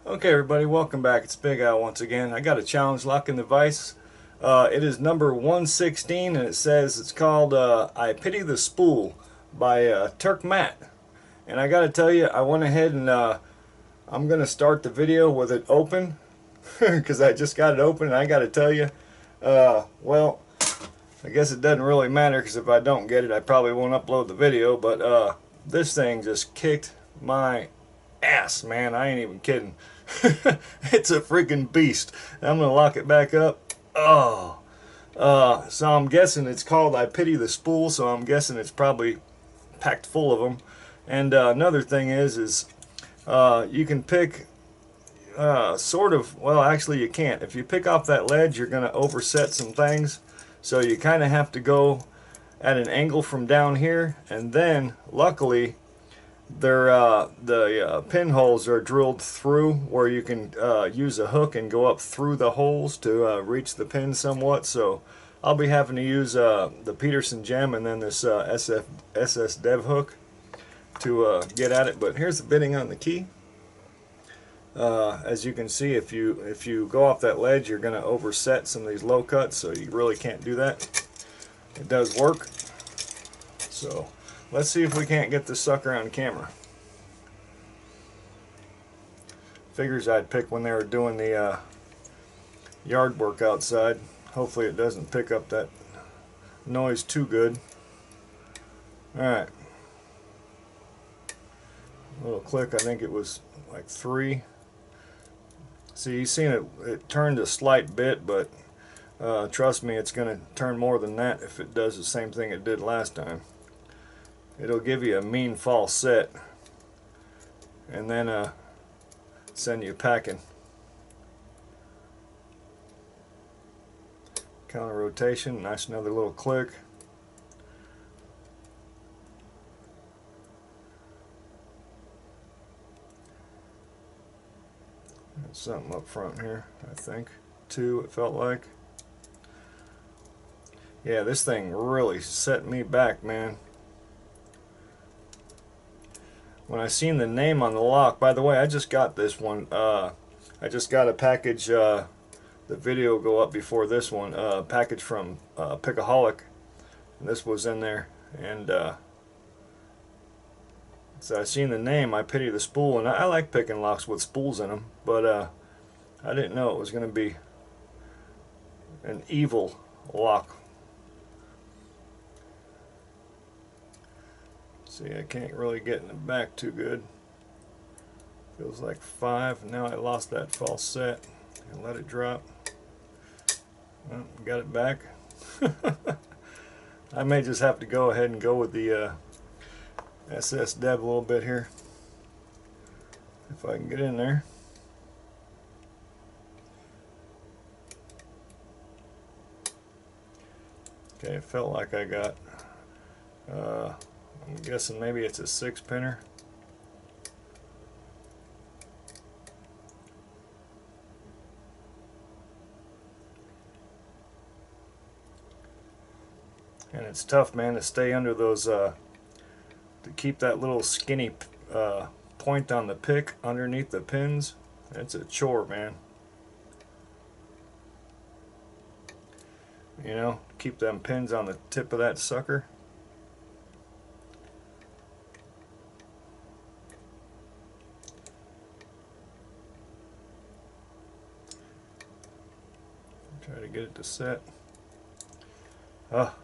Okay, everybody, welcome back. It's Big Al once again. I got a challenge lock in the vise. It is number 116, and it says it's called I Pity the Spool by Turk Matt. And I got to tell you, I went ahead and I'm going to start the video with it open because I just got it open, and I got to tell you, well, I guess it doesn't really matter because if I don't get it, I probably won't upload the video, but this thing just kicked my ass, man. I ain't even kidding. It's a freaking beast. I'm gonna lock it back up. Oh, so I'm guessing it's called I Pity the Spool, so I'm guessing it's probably packed full of them. And another thing is you can pick sort of, well, actually you can't. If you pick off that ledge, you're gonna overset some things, so you kind of have to go at an angle from down here, and then luckily the pinholes are drilled through where you can use a hook and go up through the holes to reach the pin somewhat. So I'll be having to use the Peterson gem and then this SS Dev hook to get at it. But here's the bitting on the key. As you can see, if you go off that ledge, you're going to overset some of these low cuts, so you really can't do that. It does work. So let's see if we can't get this sucker on camera. Figures I'd pick when they were doing the yard work outside. Hopefully it doesn't pick up that noise too good. Alright. Little click, I think it was like 3. See, you've seen it turned a slight bit, but trust me, it's going to turn more than that if it does the same thing it did last time. It'll give you a mean false set and then send you packing. Counter rotation, nice, another little click. There's something up front here, I think. 2, it felt like. Yeah, this thing really set me back, man. When I seen the name on the lock, by the way, I just got this one. I just got a package, the video will go up before this one, package from Pickaholic. And this was in there. And so I seen the name, I Pity the Spool. And I like picking locks with spools in them. But I didn't know it was going to be an evil lock. See, I can't really get in the back too good. Feels like 5. Now I lost that false set and let it drop. Well, got it back. I may just have to go ahead and go with the SS Dev a little bit here, if I can get in there. Okay, it felt like I got I'm guessing maybe it's a 6-pinner. And it's tough, man, to stay under those, to keep that little skinny point on the pick underneath the pins. It's a chore, man. You know, keep them pins on the tip of that sucker. Try to get it to set. Oh.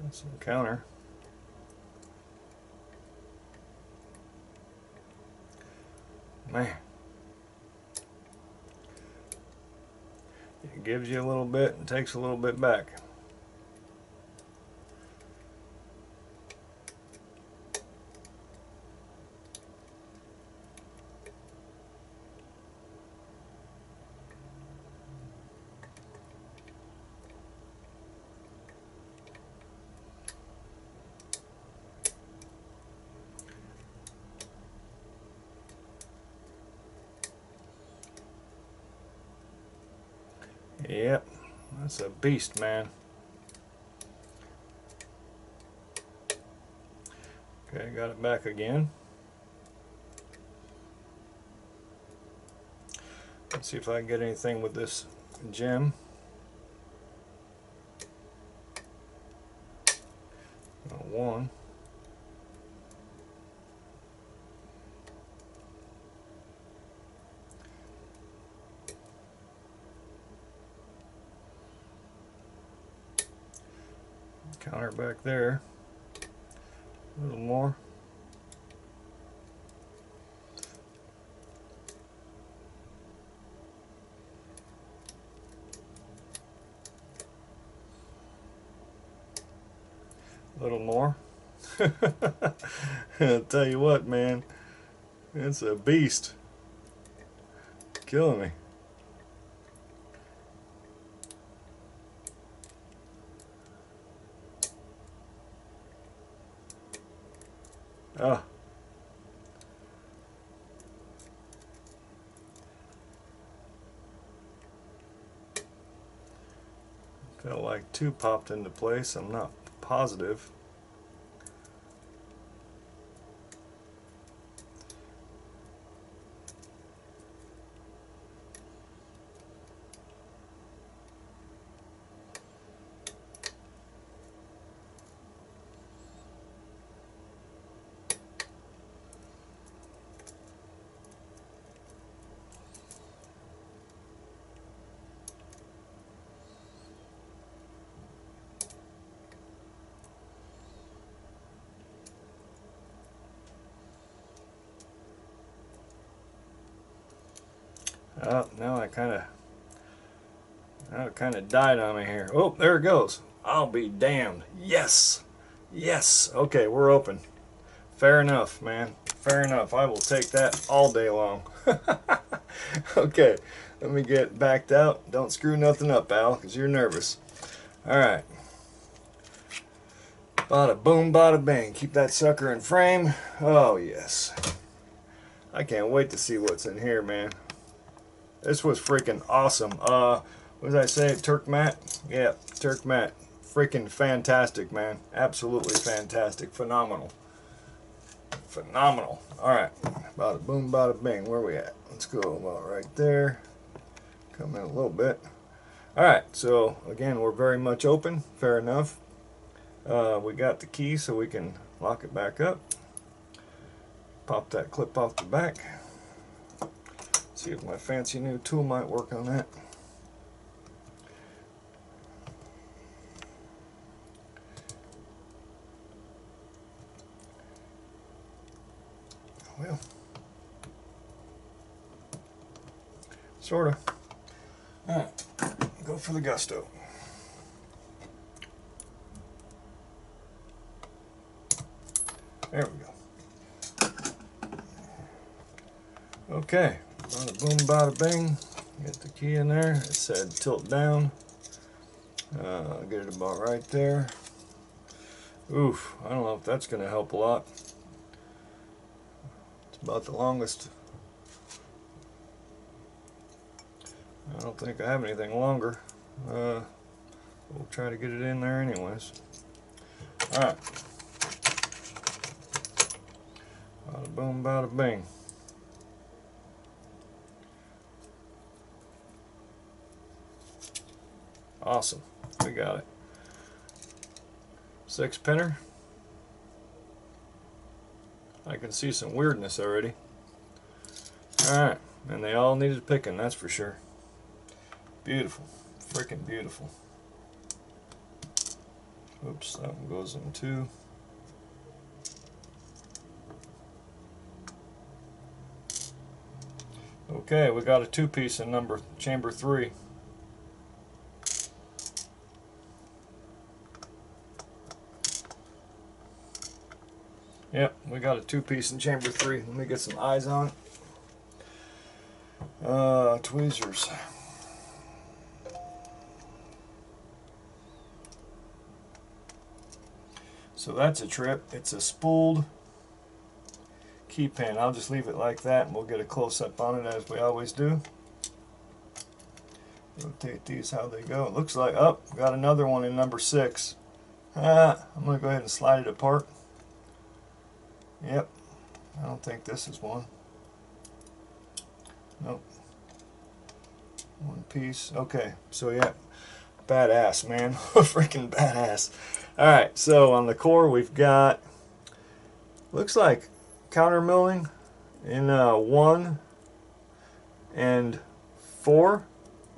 That's some counter. Man. It gives you a little bit and takes a little bit back. Yep, that's a beast, man. Okay, got it back again. Let's see if I can get anything with this gem. One. Counter back there. A little more. A little more. I'll tell you what, man. It's a beast. Killing me. Ah. Felt like two popped into place. I'm not positive. Oh, now it kind of died on me here. Oh, there it goes. I'll be damned. Yes. Yes. Okay, we're open. Fair enough, man. Fair enough. I will take that all day long. Okay, let me get backed out. Don't screw nothing up, Al, because you're nervous. Alright. Bada boom, bada bang. Keep that sucker in frame. Oh, yes. I can't wait to see what's in here, man. This was freaking awesome. What did I say? Turk Matt? Yeah, Turk Matt. Freaking fantastic, man. Absolutely fantastic. Phenomenal. Phenomenal. Alright. Bada boom, bada bing. Where are we at? Let's go about right there. Come in a little bit. Alright, so again, we're very much open. Fair enough. We got the key so we can lock it back up. Pop that clip off the back. See if my fancy new tool might work on that. Well, sorta. Alright, go for the gusto. There we go. Okay. Bada boom, bada bing. Get the key in there. It said tilt down. Get it about right there. Oof, I don't know if that's going to help a lot. It's about the longest. I don't think I have anything longer. We'll try to get it in there anyways. Alright. Bada boom, bada bing. Awesome. We got it. 6-pinner. I can see some weirdness already. Alright. And they all needed picking, that's for sure. Beautiful. Freaking beautiful. Oops, that one goes in too. Okay, we got a 2-piece in chamber 3. Yep, we got a 2-piece in chamber 3. Let me get some eyes on it. Tweezers. So that's a trip. It's a spooled key pin. I'll just leave it like that and we'll get a close-up on it as we always do. Rotate these how they go. It looks like, oh, got another one in number 6. I'm going to go ahead and slide it apart. Yep, I don't think this is one. Nope. One piece. Okay, so yeah, badass, man. Freaking badass. Alright, so on the core we've got, looks like counter milling in 1 and 4.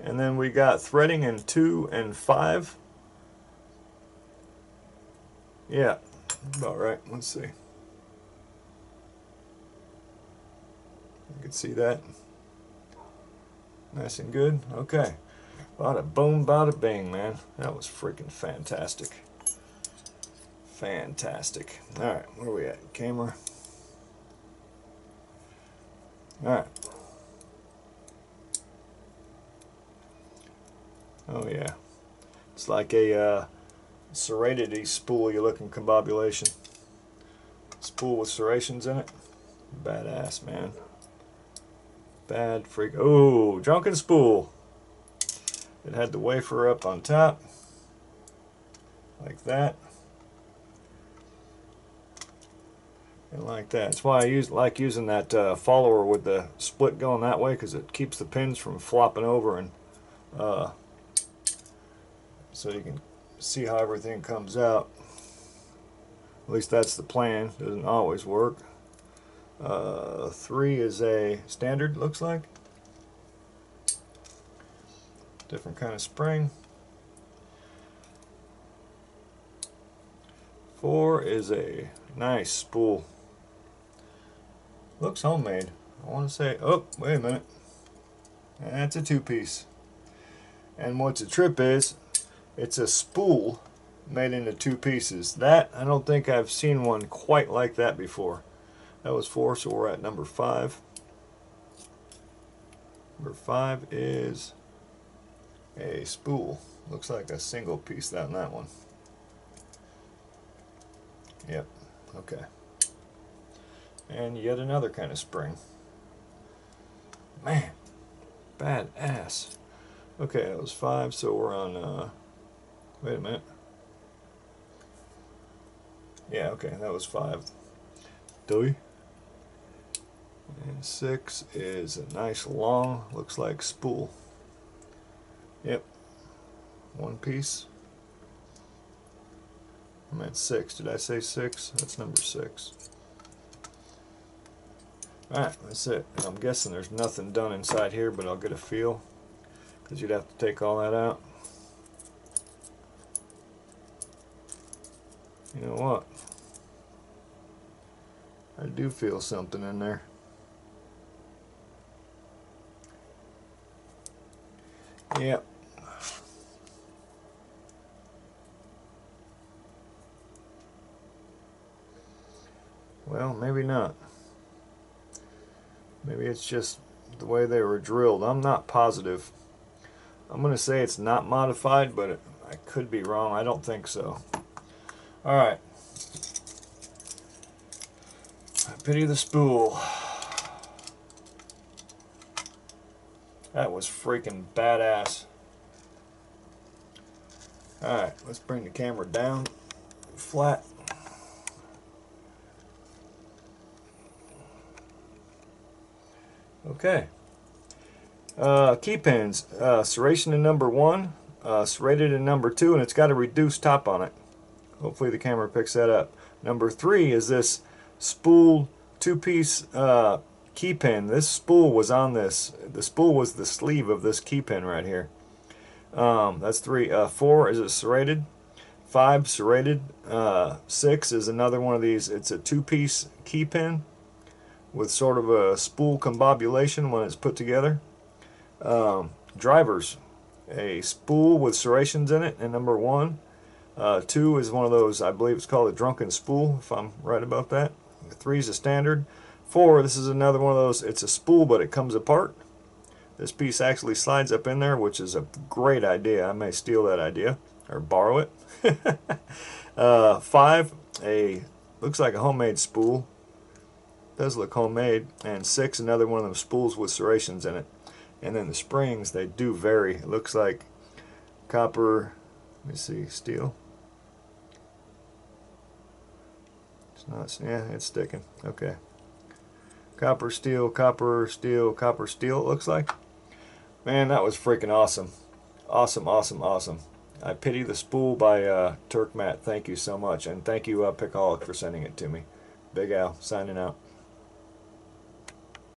And then we got threading in 2 and 5. Yeah, about right. Let's see. You can see that. Nice and good. Okay. Bada boom, bada bing, man. That was freaking fantastic. Fantastic. Alright, where are we at? Camera. Alright. Oh yeah. It's like a serrated spool you're looking combobulation. Spool with serrations in it. Badass, man. Bad freak. Oh, drunken spool. It had the wafer up on top. Like that. And like that. That's why I like using that follower with the split going that way, because it keeps the pins from flopping over, and so you can see how everything comes out. At least that's the plan. Doesn't always work. 3 is a standard, looks like. Different kind of spring. 4 is a nice spool. Looks homemade. I want to say, oh, wait a minute. That's a 2-piece. And what's a trip is, it's a spool made into 2 pieces. That, I don't think I've seen one quite like that before. That was 4, so we're at number 5. Number 5 is a spool. Looks like a single piece on that one. Yep, okay. And yet another kind of spring. Man, badass. Okay, that was 5, so we're on, wait a minute. Yeah, okay, that was 5. 3. And 6 is a nice long, looks like spool. Yep, 1 piece. I'm at 6. Did I say 6? That's number 6. Alright, that's it. And I'm guessing there's nothing done inside here, but I'll get a feel, because you'd have to take all that out. You know what? I do feel something in there. Yep. Well, maybe not. Maybe it's just the way they were drilled. I'm not positive. I'm going to say it's not modified, but I could be wrong. I don't think so. Alright. I pity the spool. That was freaking badass. Alright, let's bring the camera down flat. Okay. Key pins. Serration in number 1, serrated in number 2, and it's got a reduced top on it. Hopefully the camera picks that up. Number 3 is this spooled 2-piece key pin. This spool was on this. The spool was the sleeve of this key pin right here. That's 3. 4 is a serrated. 5 serrated. 6 is another one of these. It's a 2-piece key pin with sort of a spool combobulation when it's put together. Drivers. A spool with serrations in it in number 1. 2 is one of those, I believe it's called a drunken spool, if I'm right about that. 3 is a standard. 4, this is another one of those, it's a spool but it comes apart. This piece actually slides up in there, which is a great idea. I may steal that idea, or borrow it. 5, looks like a homemade spool. Does look homemade. And 6, another one of them spools with serrations in it. And then the springs, they do vary. It looks like copper, let me see, steel. It's not, yeah, it's sticking. Okay. Copper, steel, copper, steel, copper, steel, it looks like. Man, that was freaking awesome. Awesome, awesome, awesome. I Pity the Spool by Turk Matt. Thank you so much. And thank you, Pickaholic, for sending it to me. Big Al, signing out.